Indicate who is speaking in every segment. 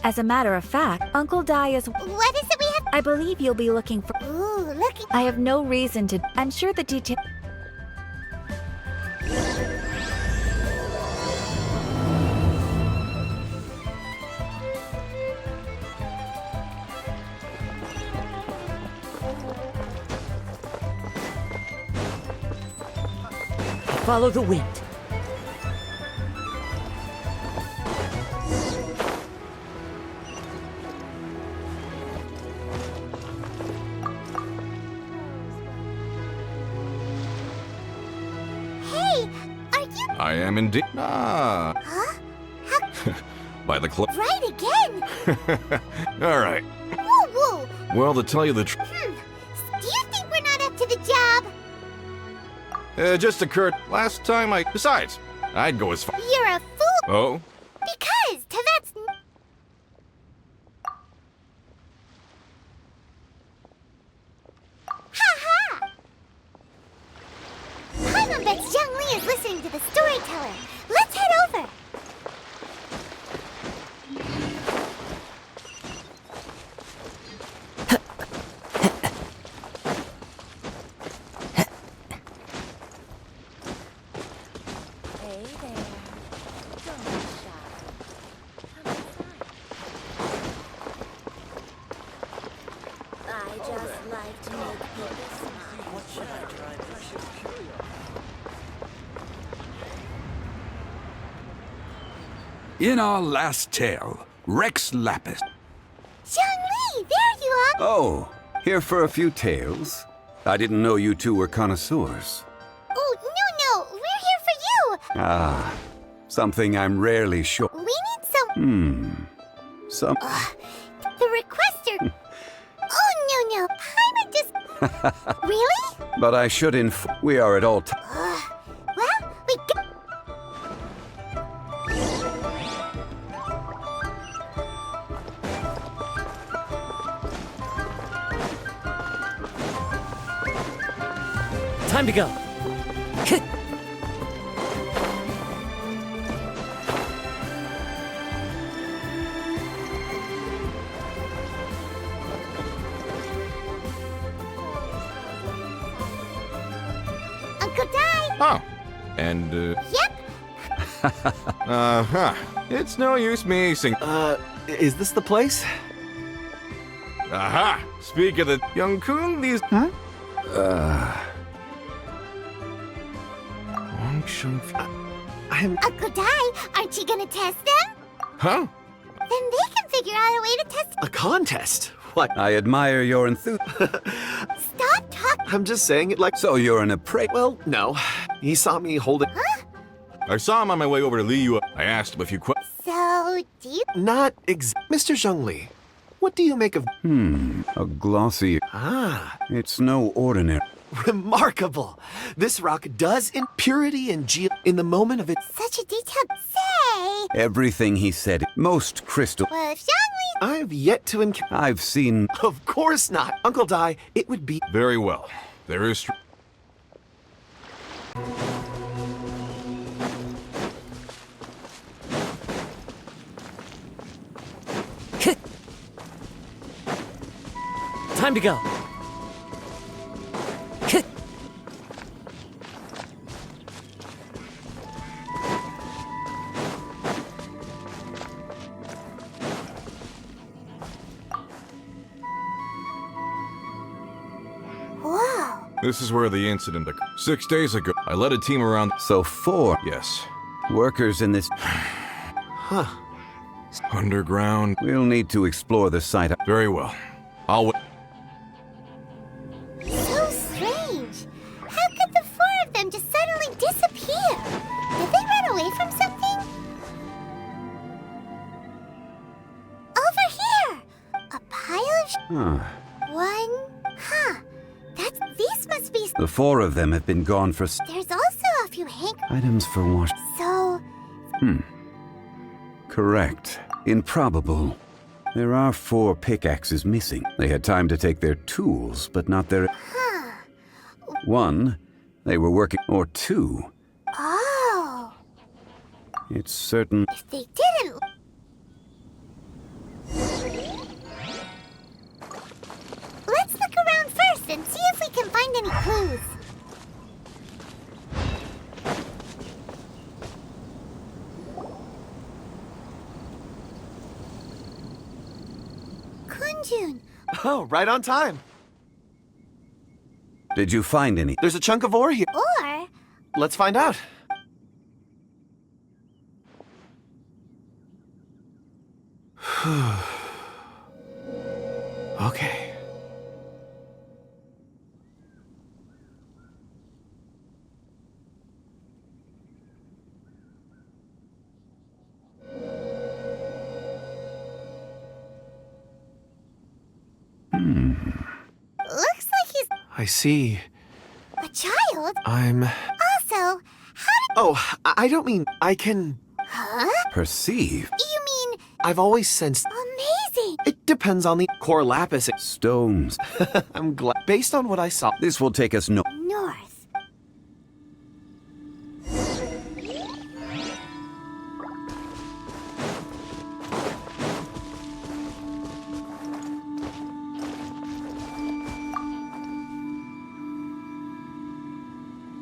Speaker 1: As a matter of fact, Uncle Dai is...
Speaker 2: What is it we have?
Speaker 1: I believe you'll be looking for...
Speaker 2: Ooh, looking.
Speaker 1: I have no reason to... I'm sure the detail...
Speaker 3: Follow the wind.
Speaker 2: Hey, are you?
Speaker 4: I am indeed. Ah.
Speaker 2: Huh?
Speaker 4: By the clock.
Speaker 2: Right again.
Speaker 4: All right.
Speaker 2: Woo woo.
Speaker 4: Well, to tell you the truth,
Speaker 2: Do you think we're not up to the job?
Speaker 4: it just occurred last time I. Besides, I'd go as far.
Speaker 2: You're a fool.
Speaker 4: Oh?
Speaker 2: Because that's. Ha ha. Paimon bets Zhongli is listening to the storyteller. Let's head over.
Speaker 5: In our last tale, Rex Lapis.
Speaker 2: Zhongli, there you are.
Speaker 6: Oh, here for a few tales? I didn't know you two were connoisseurs.
Speaker 2: Oh, no, we're here for you.
Speaker 6: Ah, something I'm rarely sure.
Speaker 2: We need some.
Speaker 6: Some.
Speaker 2: The requester. Oh, no. Paimon just. Really?
Speaker 6: But I should we are at all
Speaker 2: Well, we got.
Speaker 3: Time to go.
Speaker 2: Uncle Dai.
Speaker 4: Oh. And,
Speaker 2: Yep.
Speaker 4: uh-huh. It's no use me sing.
Speaker 7: Is this the place?
Speaker 4: Aha! Speak of the young Kun, these.
Speaker 7: Huh? I'm.
Speaker 2: Uncle Dai, aren't you gonna test them?
Speaker 4: Huh?
Speaker 2: Then they can figure out a way to test.
Speaker 7: A contest? What?
Speaker 6: I admire your enthusiasm.
Speaker 2: Stop talking.
Speaker 7: I'm just saying it like.
Speaker 6: So you're an apprentice?
Speaker 7: Well, no. He saw me holding.
Speaker 4: I saw him on my way over to Liyue. I asked him a few questions.
Speaker 2: So, do you?
Speaker 7: Not Mr. Zhongli, what do you make of.
Speaker 6: A glossy.
Speaker 7: Ah,
Speaker 6: It's no ordinary.
Speaker 7: remarkable. This rock does in purity and in the moment of its.
Speaker 2: Such a detailed say.
Speaker 6: Everything he said. Most crystal.
Speaker 2: Well, if Zhongli.
Speaker 7: I've yet to encounter.
Speaker 6: I've seen.
Speaker 7: Of course not. Uncle Dai, it would be.
Speaker 4: Very well. There is.
Speaker 3: Time to go.
Speaker 2: Whoa.
Speaker 4: This is where the incident occurred. 6 days ago, I led a team around.
Speaker 6: So 4
Speaker 4: Yes.
Speaker 6: workers in this.
Speaker 7: Huh.
Speaker 4: Underground.
Speaker 6: We'll need to explore the site.
Speaker 4: Very well. I'll wait.
Speaker 2: So strange. How could the 4 of them just suddenly disappear? Did they run away from something? Over here! A pile of
Speaker 6: Huh.
Speaker 2: one. Huh. These must be.
Speaker 6: The 4 of them have been gone for
Speaker 2: There's also a few
Speaker 6: items for wash.
Speaker 2: So.
Speaker 6: Correct. Improbable. There are 4 pickaxes missing. They had time to take their tools, but not their.
Speaker 2: Huh.
Speaker 6: 1, they were working. Or 2,
Speaker 2: Oh.
Speaker 6: it's certain.
Speaker 2: If they didn't.
Speaker 7: Oh, right on time.
Speaker 6: Did you find any?
Speaker 7: There's a chunk of ore here.
Speaker 2: Or
Speaker 7: Let's find out. Okay.
Speaker 2: looks like he's
Speaker 7: I see.
Speaker 2: a child.
Speaker 7: I'm...
Speaker 2: Also, how did...
Speaker 7: Oh, I don't mean I can...
Speaker 2: Huh?
Speaker 6: Perceive.
Speaker 2: You mean
Speaker 7: I've always sensed...
Speaker 2: amazing?
Speaker 7: It depends on the core lapis.
Speaker 6: Stones.
Speaker 7: I'm glad. Based on what I saw.
Speaker 6: This will take us no.
Speaker 2: North.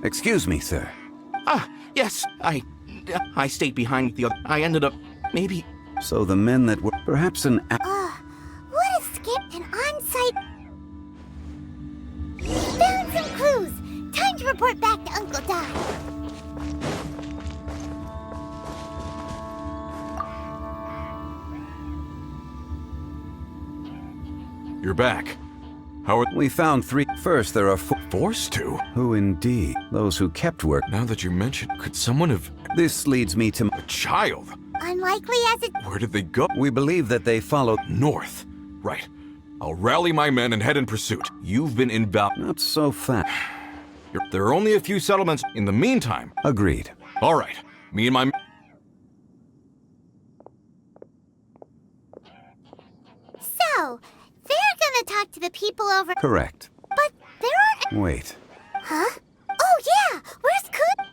Speaker 6: Excuse me, sir.
Speaker 4: Ah, yes, I stayed behind the other. I ended up, maybe.
Speaker 6: So the men that were perhaps an.
Speaker 2: What a skip and on-site. Found some clues. Time to report back to Uncle Di.
Speaker 4: You're back. How are...
Speaker 6: We found 3. First, there are 4.
Speaker 4: Forced to?
Speaker 6: Who indeed? Those who kept work.
Speaker 4: Now that you mention, could someone have...
Speaker 6: This leads me to.
Speaker 4: A child?
Speaker 2: Unlikely as it...
Speaker 4: Where did they go?
Speaker 6: We believe that they followed.
Speaker 4: North. Right. I'll rally my men and head in pursuit. You've been invaluable.
Speaker 6: Not so fast.
Speaker 4: There are only a few settlements. In the meantime...
Speaker 6: Agreed.
Speaker 4: All right. Me and my...
Speaker 2: So, they're gonna talk to the people over...
Speaker 6: Correct.
Speaker 2: But there aren't...
Speaker 6: Wait.
Speaker 2: Huh? Oh, yeah! Where's Kun?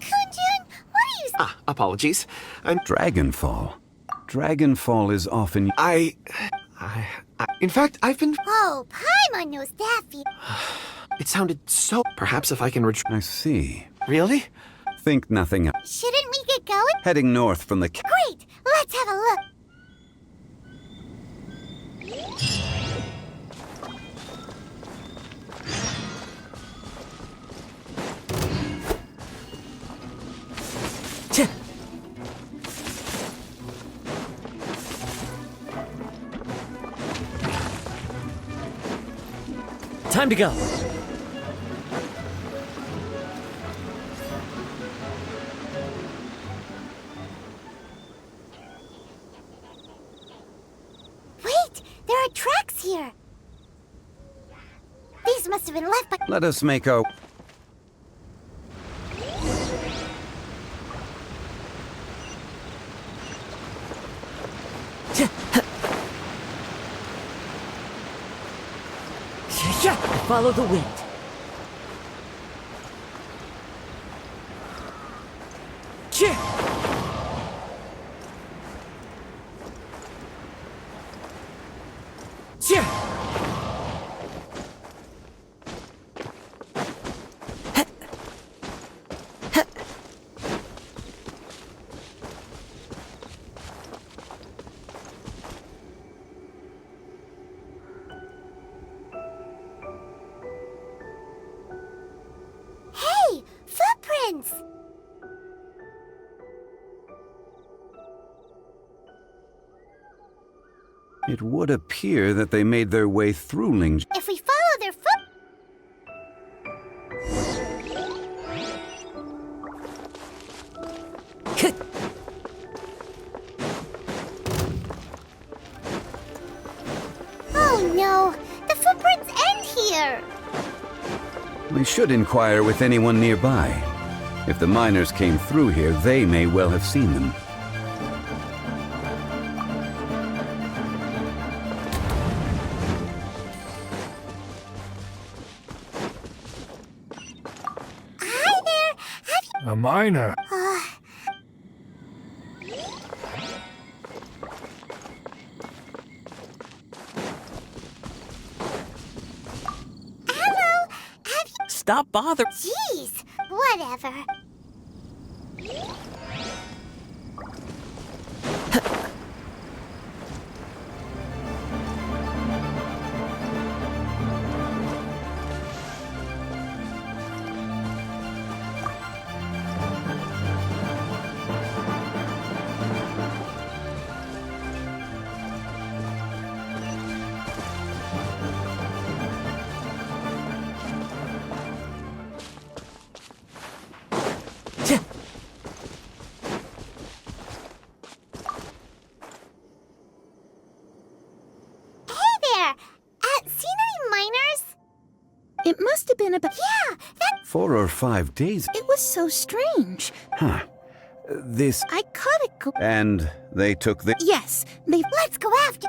Speaker 2: Kunjun, what are you...
Speaker 7: Ah, apologies. I'm...
Speaker 6: Dragonfall. Dragonfall is often.
Speaker 7: In fact, I've been...
Speaker 2: Oh, Paimon knows that feel.
Speaker 7: It sounded so... Perhaps if I can
Speaker 6: I see.
Speaker 7: Really?
Speaker 6: Think nothing of.
Speaker 2: Shouldn't we get going?
Speaker 6: Heading north from the.
Speaker 2: Great! Let's have a look.
Speaker 3: Time to go.
Speaker 2: Wait! There are tracks here! These must have been left by...
Speaker 6: Let us make our.
Speaker 3: Follow the wind.
Speaker 2: Hey! Footprints!
Speaker 6: It would appear that they made their way through Ling.
Speaker 2: If we follow their foot... Oh no! The footprints end here!
Speaker 6: We should inquire with anyone nearby. If the miners came through here, they may well have seen them.
Speaker 2: Hi there! Have you...
Speaker 8: A miner. stop bothering.
Speaker 2: Jeez, whatever.
Speaker 9: It must have been about...
Speaker 2: Yeah, that...
Speaker 6: 4 or 5 days.
Speaker 9: It was so strange.
Speaker 6: Huh. This...
Speaker 9: I caught it go...
Speaker 6: And they took the...
Speaker 9: Yes, they...
Speaker 2: Let's go after...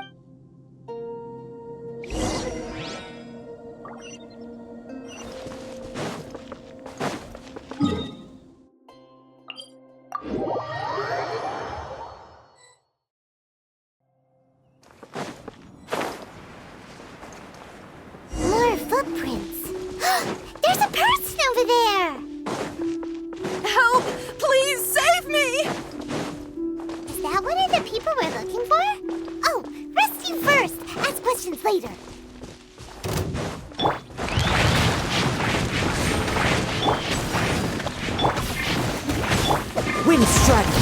Speaker 2: More footprints. There's a person over there!
Speaker 9: Help! Please save me!
Speaker 2: Is that one of the people we're looking for? Oh, rescue first! Ask questions later.
Speaker 3: Wind strike!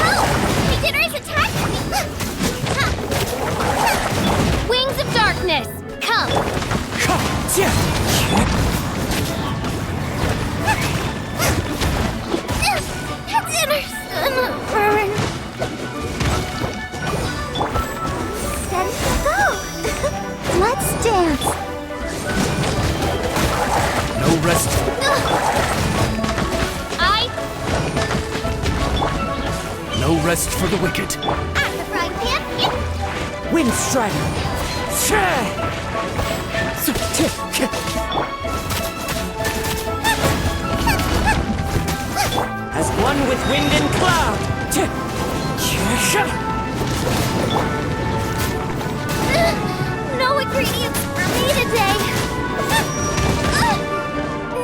Speaker 2: Help! My dinner is attacking me! Wings of darkness! Come! Dinner's gonna burn! Steady go! Let's dance!
Speaker 7: No rest. No rest for the wicked.
Speaker 2: At the frying pan!
Speaker 3: Wind strike! As one with wind and cloud!
Speaker 2: No ingredients for me today!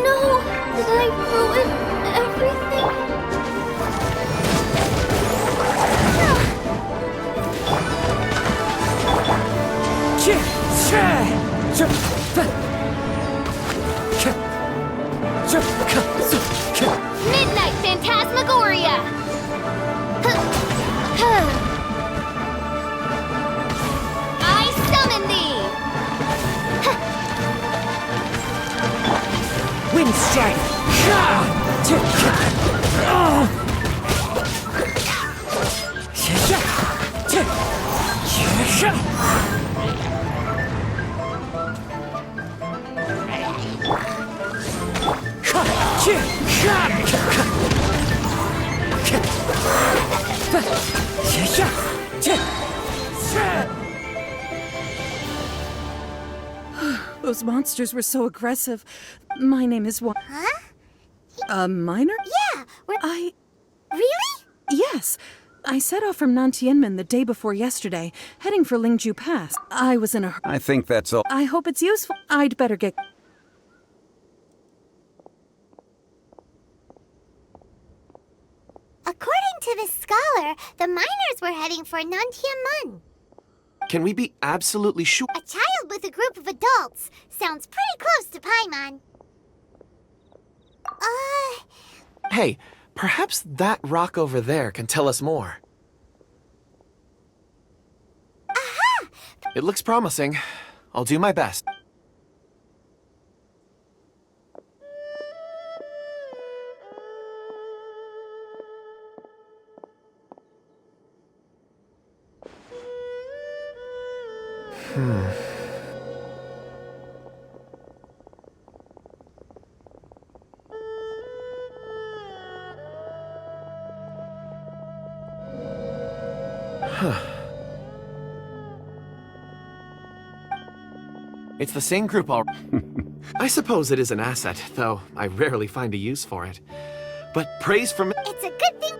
Speaker 2: No! Did I ruin everything? Midnight Phantasmagoria! I summon thee!
Speaker 3: Wind strike!
Speaker 9: Those monsters were so aggressive. My name is Wa...
Speaker 2: Huh?
Speaker 9: A miner?
Speaker 2: Yeah, we're... Really?
Speaker 9: Yes. I set off from Nantianmen the day before yesterday, heading for Lingju Pass. I was in a hurry.
Speaker 6: I think that's all.
Speaker 9: I hope it's useful. I'd better get...
Speaker 2: According to this scholar, the miners were heading for Nantianmen.
Speaker 7: Can we be absolutely sure?
Speaker 2: A child with a group of adults. Sounds pretty close to Paimon.
Speaker 7: Hey, perhaps that rock over there can tell us more.
Speaker 2: Aha!
Speaker 7: It looks promising. I'll do my best. It's the same group all... I suppose it is an asset, though I rarely find a use for it. But praise from...
Speaker 2: It's a good thing...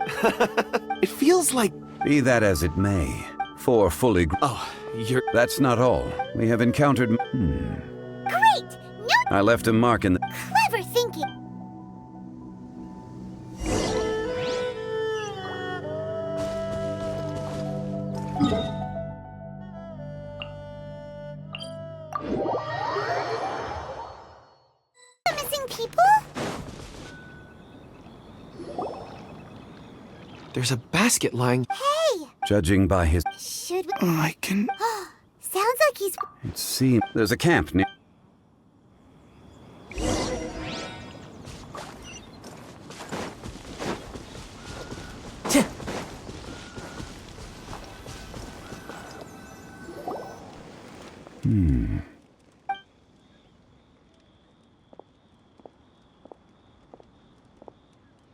Speaker 7: It feels like...
Speaker 6: Be that as it may. 4 fully...
Speaker 7: Oh, you're...
Speaker 6: That's not all. We have encountered... I left a mark in the...
Speaker 2: Clever thinking. Missing people?
Speaker 7: There's a basket lying.
Speaker 2: Hey!
Speaker 6: Judging by his...
Speaker 2: Should we...
Speaker 5: I can...
Speaker 2: Sounds like he's...
Speaker 6: It seems... There's a camp near...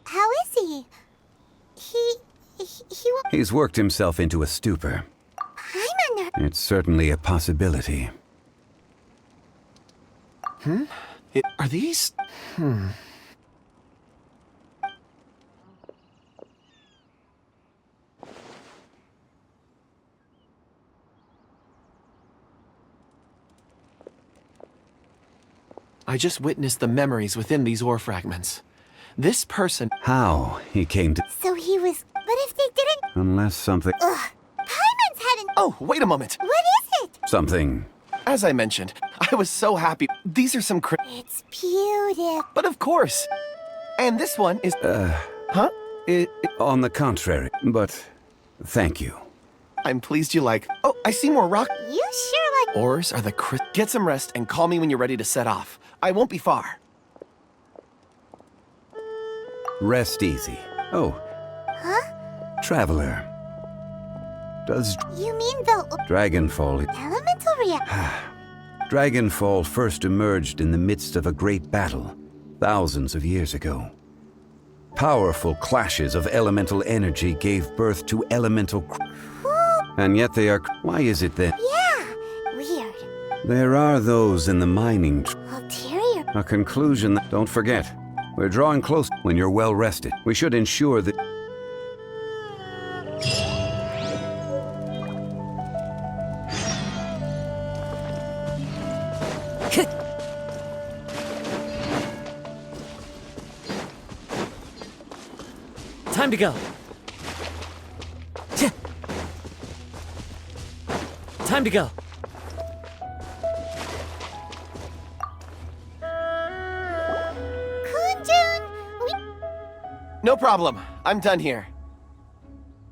Speaker 2: How is he? He
Speaker 6: He's worked himself into a stupor.
Speaker 2: Paimon...
Speaker 6: It's certainly a possibility.
Speaker 7: Are these... I just witnessed the memories within these ore fragments. This person...
Speaker 6: How he came to...
Speaker 2: So he was... But if they didn't...
Speaker 6: Unless something...
Speaker 2: Ugh. Paimon's had an...
Speaker 7: Oh, wait a moment.
Speaker 2: What is it?
Speaker 6: Something...
Speaker 7: As I mentioned, I was so happy. These are some
Speaker 2: It's beautiful.
Speaker 7: But of course. And this one is... Huh?
Speaker 6: On the contrary, but... Thank you.
Speaker 7: I'm pleased you like... Oh, I see more rock...
Speaker 2: You sure like...
Speaker 7: Ores are the Get some rest and call me when you're ready to set off. I won't be far.
Speaker 6: Rest easy. Oh.
Speaker 2: Huh?
Speaker 6: Traveler. Does
Speaker 2: You mean the...
Speaker 6: Dragonfall...
Speaker 2: Elemental reaction?
Speaker 6: Dragonfall first emerged in the midst of a great battle, thousands of years ago. Powerful clashes of elemental energy gave birth to elemental... And yet they are... Why is it that...
Speaker 2: Yeah. Weird.
Speaker 6: There are those in the mining...
Speaker 2: Ulterior...
Speaker 6: A conclusion that... Don't forget, we're drawing close. When you're well rested, we should ensure that...
Speaker 3: Time to go. Time to go.
Speaker 2: Kunjun!
Speaker 7: No problem. I'm done here.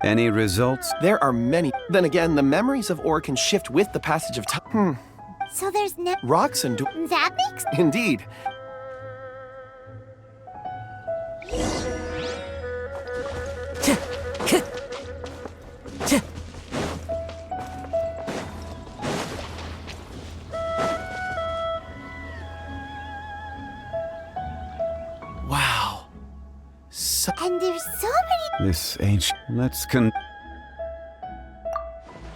Speaker 6: Any results?
Speaker 7: There are many. Then again, the memories of ore can shift with the passage of time.
Speaker 2: So there's no...
Speaker 7: Rocks and...
Speaker 2: That makes...
Speaker 7: Indeed. Wow. So...
Speaker 2: And there's so many...
Speaker 6: This ancient... Let's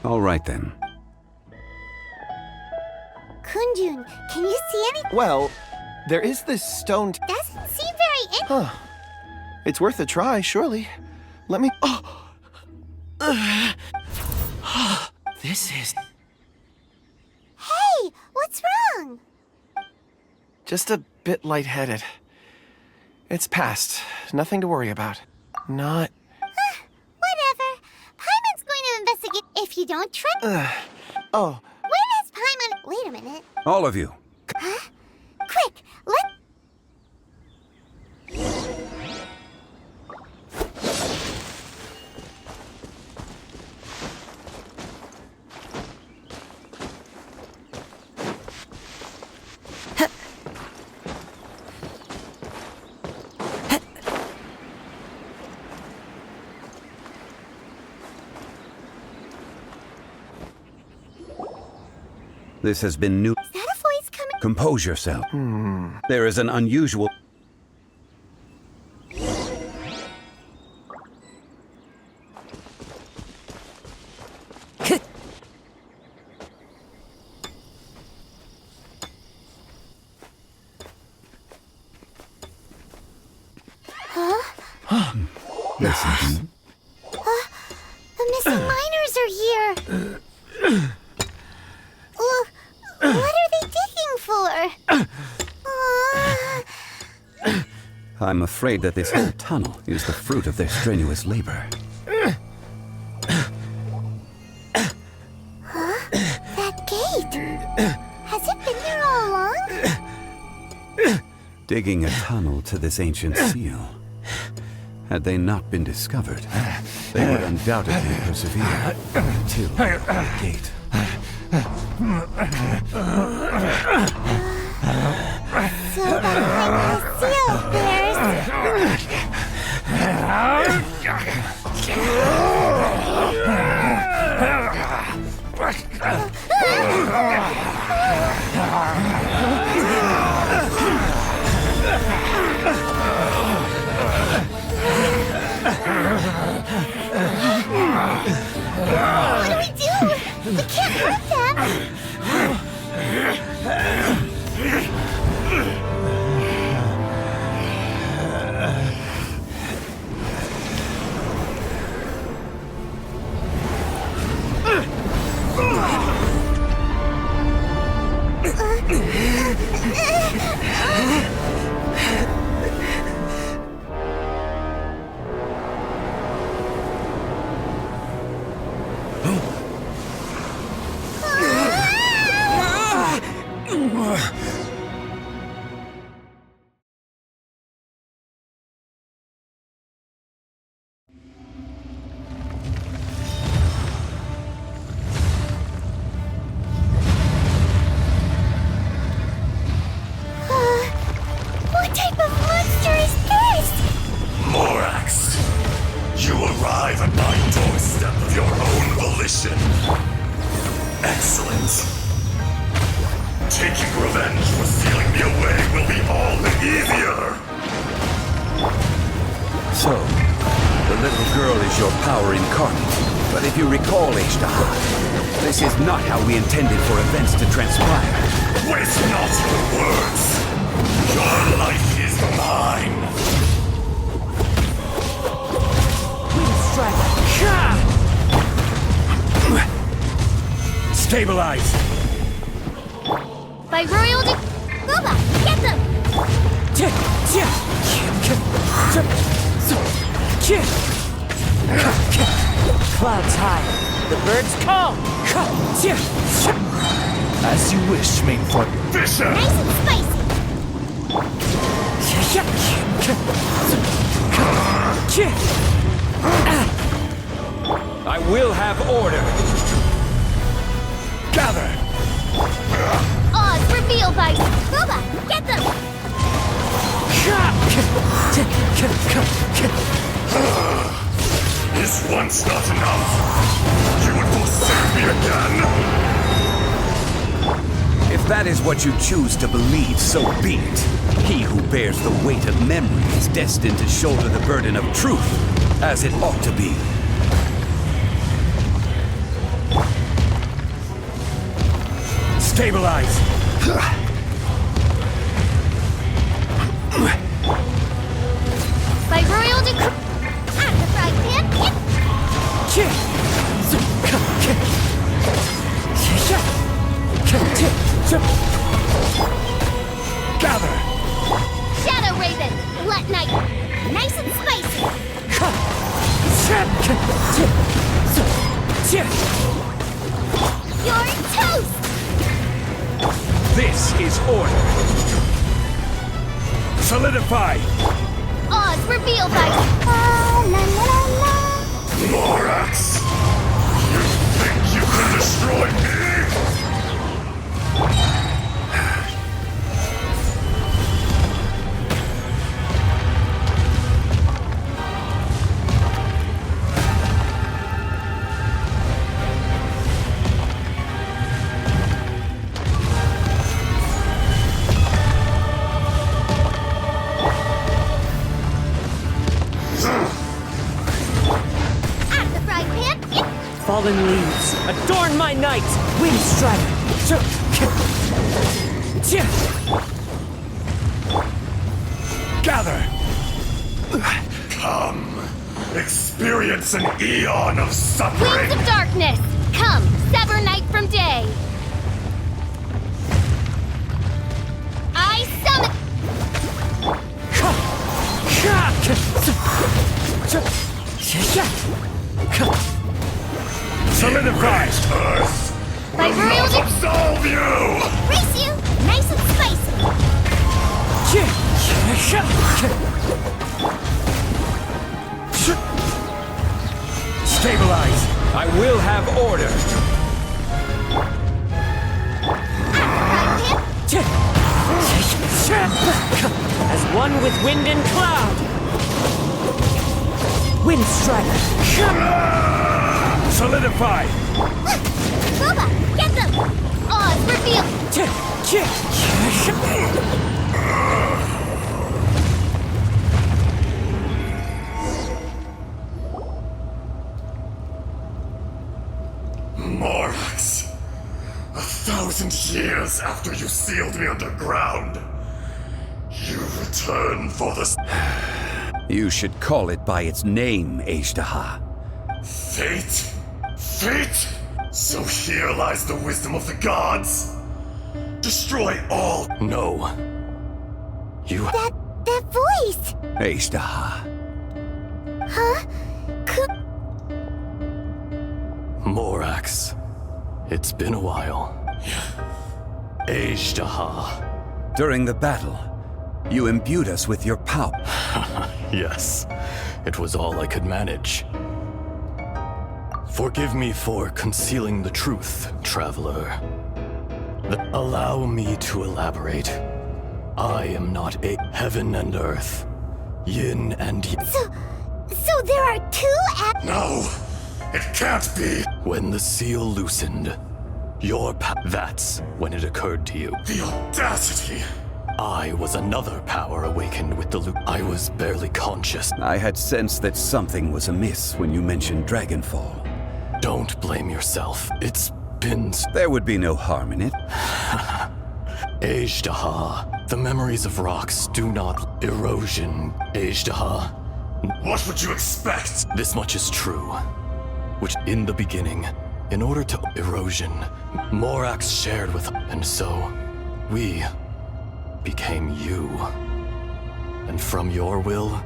Speaker 6: All right then.
Speaker 2: Kunjun, can you see any...
Speaker 7: Well, there is this stone...
Speaker 2: Doesn't seem very...
Speaker 7: Huh. It's worth a try, surely. Let me... This is...
Speaker 2: Hey, what's wrong?
Speaker 7: just a bit lightheaded. It's past. Nothing to worry about. Not...
Speaker 2: Whatever. Paimon's going to investigate if you don't trust...
Speaker 7: Oh,
Speaker 2: When has Paimon... Wait a minute.
Speaker 6: All of you.
Speaker 2: Quick, let...
Speaker 6: This has been new.
Speaker 2: Is that a voice coming?
Speaker 6: Compose yourself. There is an unusual... Listen.
Speaker 2: The missing miners are here. What are they digging for?
Speaker 6: I'm afraid that this whole tunnel is the fruit of their strenuous labor.
Speaker 2: That gate! Has it been there all along?
Speaker 6: Digging a tunnel to this ancient seal. Had they not been discovered, they would undoubtedly persevere until the gate.
Speaker 2: So behind the seal, there's... What do we do? We can't hurt them! What type of monster is this?
Speaker 8: Morax, you arrive at my doorstep of your own volition. Excellent. Taking revenge for sealing me away will be all the easier.
Speaker 6: So, the little girl is your power incarnate. But if you recall, Ishtar, this is not how we intended for events to transpire.
Speaker 8: Waste not your words. Your life is mine.
Speaker 3: Stabilize!
Speaker 2: By royal Gooba, get them!
Speaker 3: Clouds high. The birds call. As you wish, main form.
Speaker 8: Fisher!
Speaker 2: Nice and spicy!
Speaker 6: I will have order. Gather!
Speaker 2: Oz, reveal by Gooba, get them!
Speaker 8: Is once not enough? You would forsake me again?
Speaker 6: If that is what you choose to believe, so be it. He who bears the weight of memory is destined to shoulder the burden of truth, as it ought to be.
Speaker 3: Stabilize!
Speaker 2: By royal decree... At the fry pan,
Speaker 3: Gather!
Speaker 2: Shadow Raven, Glut Knight, nice and spicy! You're toast!
Speaker 6: This is order.
Speaker 3: Solidify!
Speaker 2: Oz, reveal by... La la la la.
Speaker 8: Morax! You think you can destroy me?
Speaker 3: Fallen leaves, adorn my night! Wind strike!
Speaker 6: Gather!
Speaker 8: Come, experience an eon of suffering.
Speaker 2: Wings of darkness, come, sever night from day! I summon...
Speaker 3: Wind and cloud! Wind strike!
Speaker 5: Solidify!
Speaker 2: Boba, get them! Oh, it's revealed!
Speaker 8: Morax, 1,000 years after you sealed me underground, you return for the
Speaker 6: You should call it by its name, Ashtaha.
Speaker 8: fate? Fate? So here lies the wisdom of the gods. Destroy all.
Speaker 7: No. You.
Speaker 2: That voice!
Speaker 6: Ashtaha.
Speaker 2: Huh?
Speaker 7: Morax. It's been a while. Ashtaha.
Speaker 6: During the battle, you imbued us with your power.
Speaker 7: Yes, it was all I could manage. Forgive me for concealing the truth, traveler. Allow me to elaborate. I am not a heaven and earth, yin and yang.
Speaker 2: So there are two
Speaker 8: No, it can't be.
Speaker 7: When the seal loosened, that's when it occurred to you.
Speaker 8: The audacity.
Speaker 7: I was another power awakened with the I was barely conscious.
Speaker 6: I had sensed that something was amiss when you mentioned Dragonfall.
Speaker 7: Don't blame yourself. It's been...
Speaker 6: There would be no harm in it.
Speaker 7: Ashtaha. The memories of rocks do not... Erosion. Ashtaha.
Speaker 8: What would you expect?
Speaker 7: This much is true. Which, in the beginning, in order to... Erosion. Morax shared with... And so, we... became you. And from your will,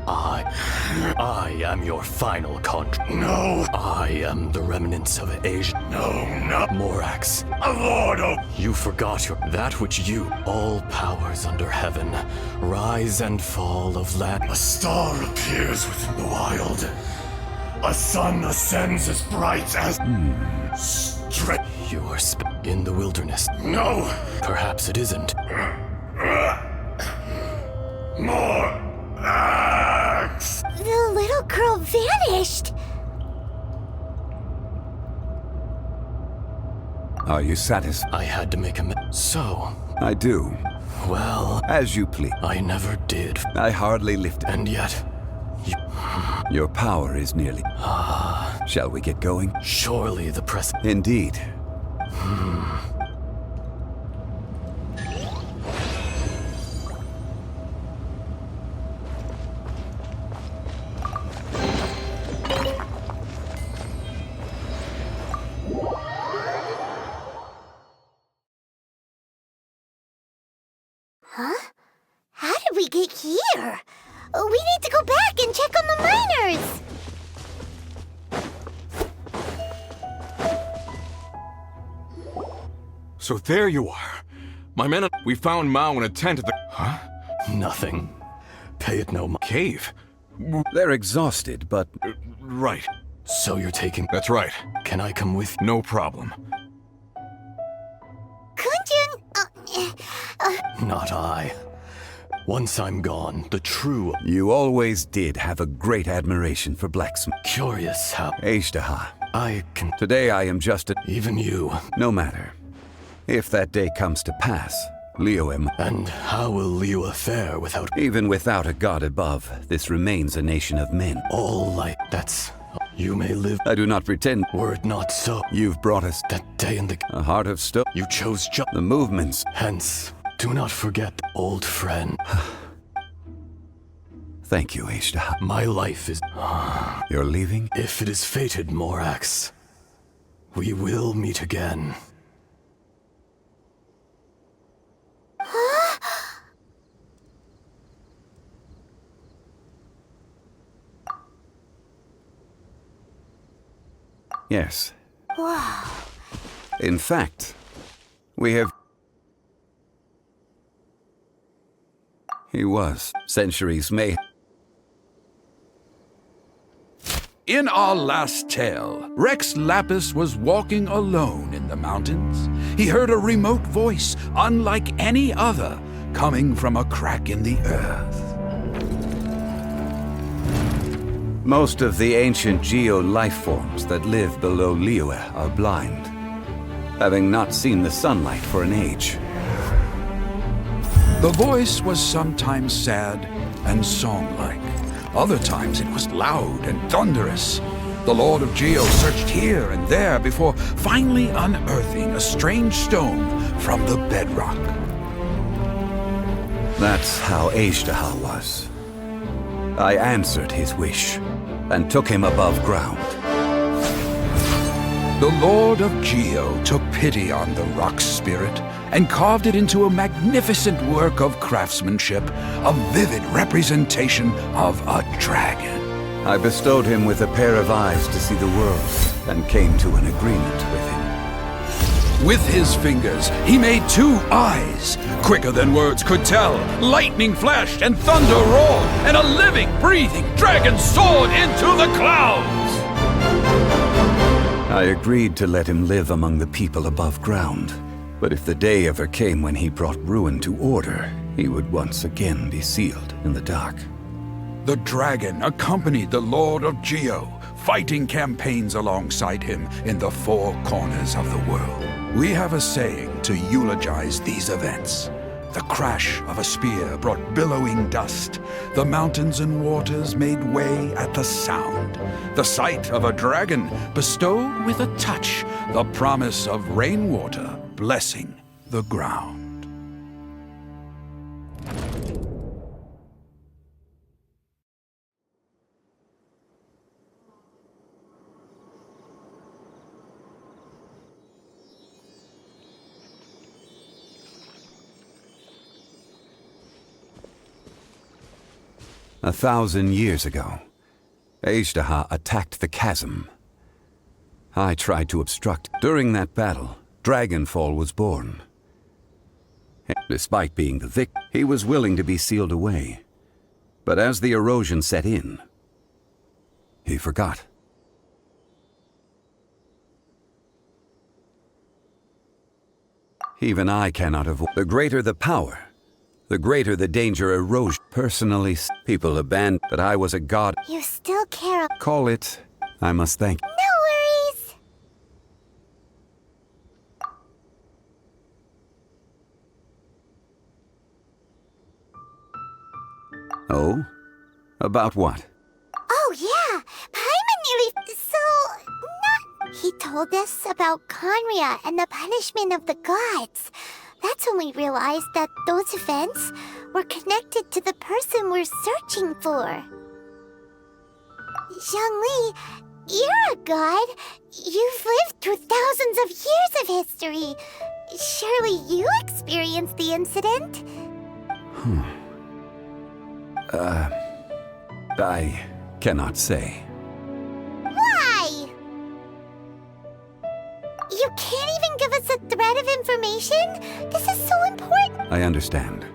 Speaker 7: I am your final contract.
Speaker 8: No.
Speaker 7: I am the remnants of Asia.
Speaker 8: No, no.
Speaker 7: Morax,
Speaker 8: A lord of...
Speaker 7: you forgot that which you, all powers under heaven, rise and fall of land.
Speaker 8: A star appears within the wild. A sun ascends as bright as...
Speaker 7: You are in the wilderness.
Speaker 8: No.
Speaker 7: Perhaps it isn't.
Speaker 8: More axe.
Speaker 2: The little girl vanished!
Speaker 6: Are you satisfied?
Speaker 7: I had to make a So,
Speaker 6: I do.
Speaker 7: well,
Speaker 6: As you please.
Speaker 7: I never did.
Speaker 6: I hardly lift.
Speaker 7: And yet,
Speaker 6: Your power is nearly... Shall we get going?
Speaker 7: surely the press...
Speaker 6: Indeed.
Speaker 2: How did we get here? We need to go back and check on the miners!
Speaker 4: So there you are. My men, we found Mao in a tent at the... Huh?
Speaker 7: Nothing. Pay it no mind.
Speaker 4: Cave?
Speaker 6: They're exhausted, but...
Speaker 4: Right.
Speaker 7: So you're taking...
Speaker 4: That's right.
Speaker 7: Can I come with...
Speaker 4: No problem.
Speaker 2: Kunjun!
Speaker 7: Not I. Once I'm gone, the true...
Speaker 6: You always did have a great admiration for blacksmith.
Speaker 7: Curious how...
Speaker 6: Ashtaha.
Speaker 7: I can...
Speaker 6: Today I am just a...
Speaker 7: Even you.
Speaker 6: No matter. If that day comes to pass, Liyue...
Speaker 7: And how will Liyue fare without...
Speaker 6: Even without a god above, this remains a nation of men.
Speaker 7: All light? That's... You may live...
Speaker 6: I do not pretend.
Speaker 7: Were it not so...
Speaker 6: You've brought us
Speaker 7: That day in the...
Speaker 6: a heart of stone.
Speaker 7: You chose
Speaker 6: The movements.
Speaker 7: Hence, do not forget, old friend.
Speaker 6: Thank you, Ashtaha.
Speaker 7: My life is...
Speaker 6: You're leaving?
Speaker 7: If it is fated, Morax, we will meet again.
Speaker 6: Yes.
Speaker 2: Wow.
Speaker 6: In fact, we have... He was. Centuries may...
Speaker 5: In our last tale, Rex Lapis was walking alone in the mountains. He heard a remote voice, unlike any other, coming from a crack in the earth.
Speaker 6: Most of the ancient geo-life forms that live below Liyue are blind, having not seen the sunlight for an age.
Speaker 5: The voice was sometimes sad and song-like. Other times it was loud and thunderous. The Lord of Geo searched here and there before finally unearthing a strange stone from the bedrock.
Speaker 6: That's how Azhdaha was. I answered his wish and took him above ground.
Speaker 5: The Lord of Geo took pity on the rock spirit and carved it into a magnificent work of craftsmanship, a vivid representation of a dragon.
Speaker 6: I bestowed him with a pair of eyes to see the world and came to an agreement with him.
Speaker 5: With his fingers, he made 2 eyes. Quicker than words could tell, lightning flashed and thunder roared, and a living, breathing dragon soared into the clouds.
Speaker 6: I agreed to let him live among the people above ground. But if the day ever came when he brought ruin to order, he would once again be sealed in the dark.
Speaker 5: The dragon accompanied the Lord of Geo, fighting campaigns alongside him in the 4 corners of the world. We have a saying to eulogize these events. The crash of a spear brought billowing dust. The mountains and waters made way at the sound. The sight of a dragon bestowed with a touch the promise of rainwater blessing the ground.
Speaker 6: A 1,000 years ago, Azhdaha attacked the chasm. I tried to obstruct. During that battle, Dragonfall was born. Despite being the victor, he was willing to be sealed away. But as the erosion set in, he forgot. Even I cannot avoid. The greater the power, the greater the danger erosion. Personally, people abandoned, but I was a god.
Speaker 2: You still care.
Speaker 6: Call it, I must thank.
Speaker 2: No worries.
Speaker 6: Oh? About what?
Speaker 2: Oh yeah, Paimon nearly. He told us about Conria and the punishment of the gods. That's when we realized that those events were connected to the person we're searching for. Zhongli, you're a god. You've lived through thousands of years of history. Surely you experienced the incident?
Speaker 6: I cannot say.
Speaker 2: Why? You can't even give us a thread of information? This is so important.
Speaker 6: I understand.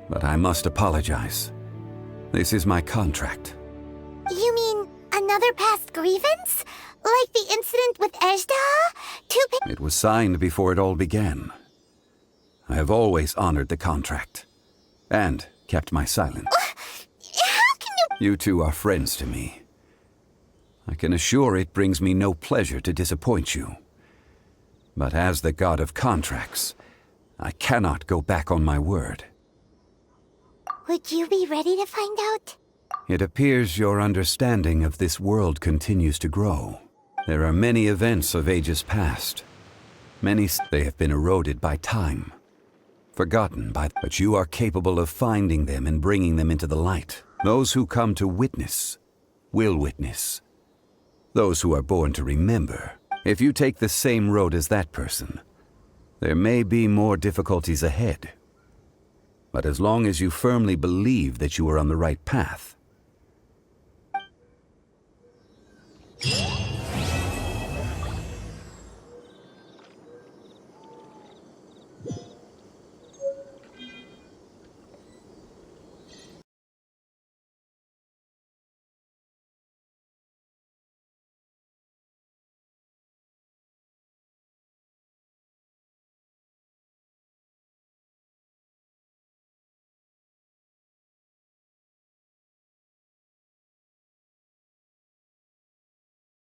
Speaker 6: But I must apologize. This is my contract.
Speaker 2: You mean another past grievance? Like the incident with Azhdaha?
Speaker 6: It was signed before it all began. I have always honored the contract. And kept my silence.
Speaker 2: How can you...
Speaker 6: You two are friends to me. I can assure it brings me no pleasure to disappoint you. But as the god of contracts, I cannot go back on my word.
Speaker 2: Would you be ready to find out?
Speaker 6: It appears your understanding of this world continues to grow. There are many events of ages past. They have been eroded by time. Forgotten by... But you are capable of finding them and bringing them into the light. Those who come to witness will witness. Those who are born to remember. If you take the same road as that person, there may be more difficulties ahead. But as long as you firmly believe that you are on the right path,